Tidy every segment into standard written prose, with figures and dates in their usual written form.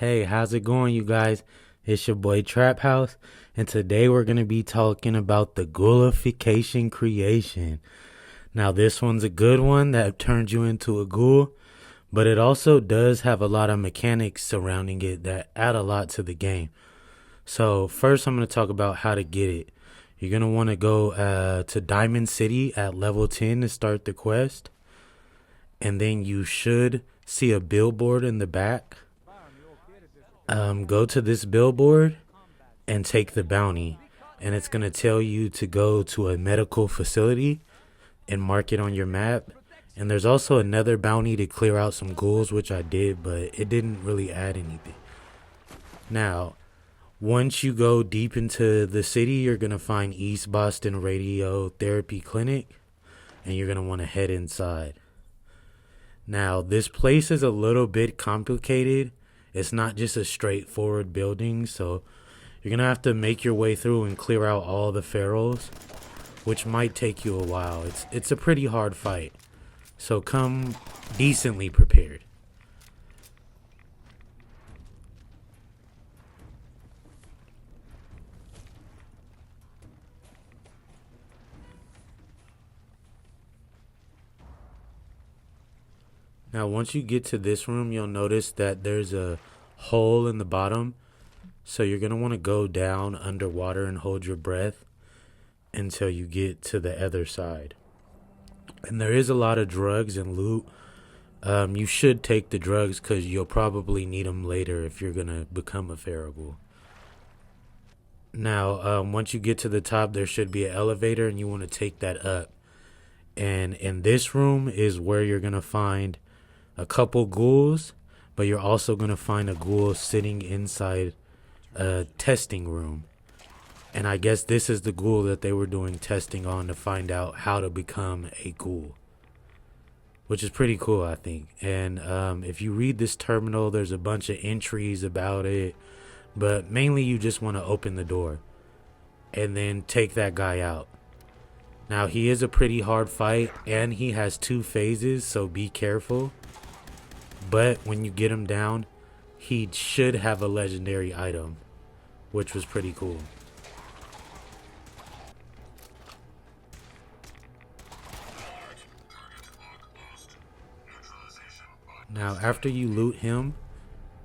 Hey, how's it going, you guys? It's your boy Trap House, and today we're going to be talking about the ghoulification creation. Now, this one's a good one that turns you into a ghoul, but it also does have a lot of mechanics surrounding it that add a lot to the game. So, first, I'm going to talk about how to get it. You're going to want to go to Diamond City at level 10 to start the quest, and then you should see a billboard in the back. Go to this billboard and take the bounty, and it's going to tell you to go to a medical facility and mark it on your map. And there's also another bounty to clear out some ghouls, which I did, but it didn't really add anything. Now, once you go deep into the city, you're going to find East Boston Radiotherapy Clinic, and you're going to want to head inside. Now, this place is a little bit complicated. It's not just a straightforward building, so you're going to have to make your way through and clear out all the pharaohs, which might take you a while. It's a pretty hard fight, so come decently prepared. Now, once you get to this room, you'll notice that there's a hole in the bottom. So you're going to want to go down underwater and hold your breath until you get to the other side. And there is a lot of drugs and loot. You should take the drugs because you'll probably need them later if you're going to become a pharaoh. Now, once you get to the top, there should be an elevator and you want to take that up. And in this room is where you're going to find a couple ghouls, but you're also going to find a ghoul sitting inside a testing room. And I guess this is the ghoul that they were doing testing on to find out how to become a ghoul, which is pretty cool, I think. And if you read this terminal, there's a bunch of entries about it, but mainly you just want to open the door and then take that guy out. Now, he is a pretty hard fight and he has 2 phases, so be careful. But when you get him down, he should have a legendary item, which was pretty cool. Now, after you loot him,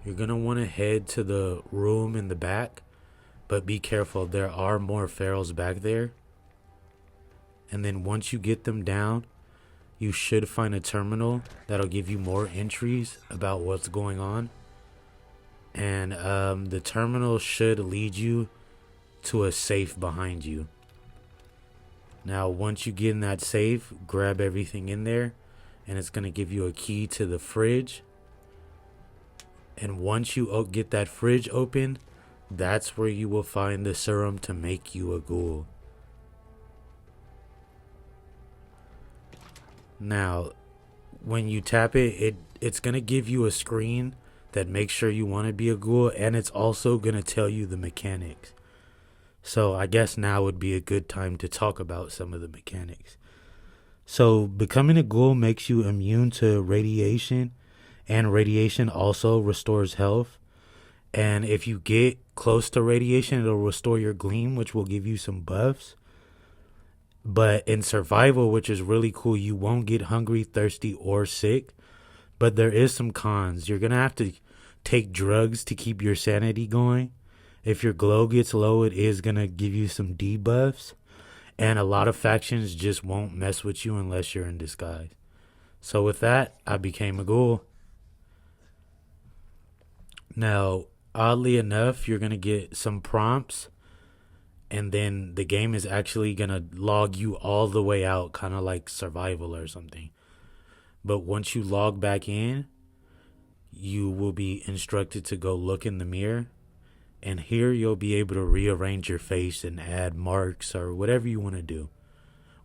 you're going to want to head to the room in the back. But be careful, there are more pharaohs back there. And then once you get them down, you should find a terminal that'll give you more entries about what's going on. And the terminal should lead you to a safe behind you. Now, once you get in that safe, grab everything in there, and it's going to give you a key to the fridge. And once you get that fridge open, that's where you will find the serum to make you a ghoul. Now, when you tap it, it's going to give you a screen that makes sure you want to be a ghoul, and it's also going to tell you the mechanics. So I guess now would be a good time to talk about some of the mechanics. So becoming a ghoul makes you immune to radiation, and radiation also restores health. And if you get close to radiation, it'll restore your gleam, which will give you some buffs. But in survival, which is really cool, you won't get hungry, thirsty, or sick. But there is some cons. You're going to have to take drugs to keep your sanity going. If your glow gets low, it is going to give you some debuffs. And a lot of factions just won't mess with you unless you're in disguise. So with that, I became a ghoul. Now, oddly enough, you're going to get some prompts. And then the game is actually going to log you all the way out, kind of like survival or something. But once you log back in, you will be instructed to go look in the mirror. And here you'll be able to rearrange your face and add marks or whatever you want to do,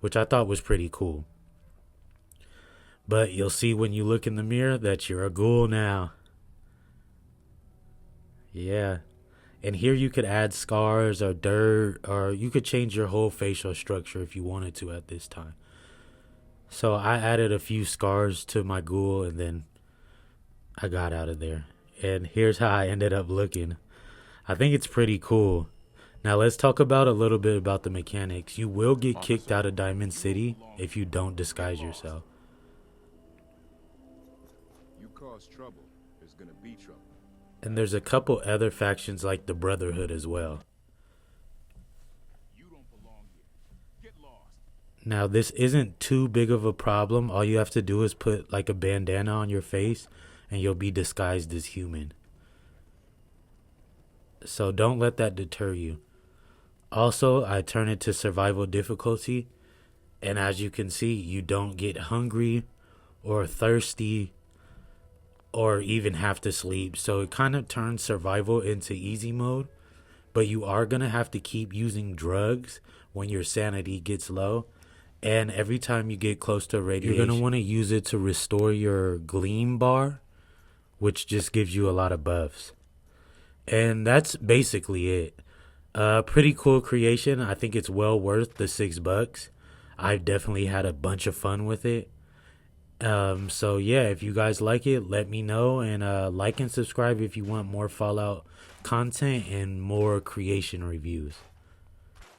which I thought was pretty cool. But you'll see when you look in the mirror that you're a ghoul now. Yeah. And here you could add scars or dirt, or you could change your whole facial structure if you wanted to at this time. So I added a few scars to my ghoul and then I got out of there. And here's how I ended up looking. I think it's pretty cool. Now let's talk about a little bit about the mechanics. You will get kicked out of Diamond City if you don't disguise yourself. You cause trouble, there's gonna be trouble. And there's a couple other factions like the Brotherhood as well. You don't belong here. Get lost. Now this isn't too big of a problem. All you have to do is put like a bandana on your face and you'll be disguised as human. So don't let that deter you. Also, I turn it to survival difficulty, and as you can see, you don't get hungry or thirsty or even have to sleep. So it kind of turns survival into easy mode, but you are going to have to keep using drugs when your sanity gets low. And every time you get close to radiation, you're going to want to use it to restore your gleam bar, which just gives you a lot of buffs. And that's basically it. Pretty cool creation. I think it's well worth the $6. I've definitely had a bunch of fun with it. So yeah, if you guys like it, let me know, and like and subscribe if you want more Fallout content and more creation reviews.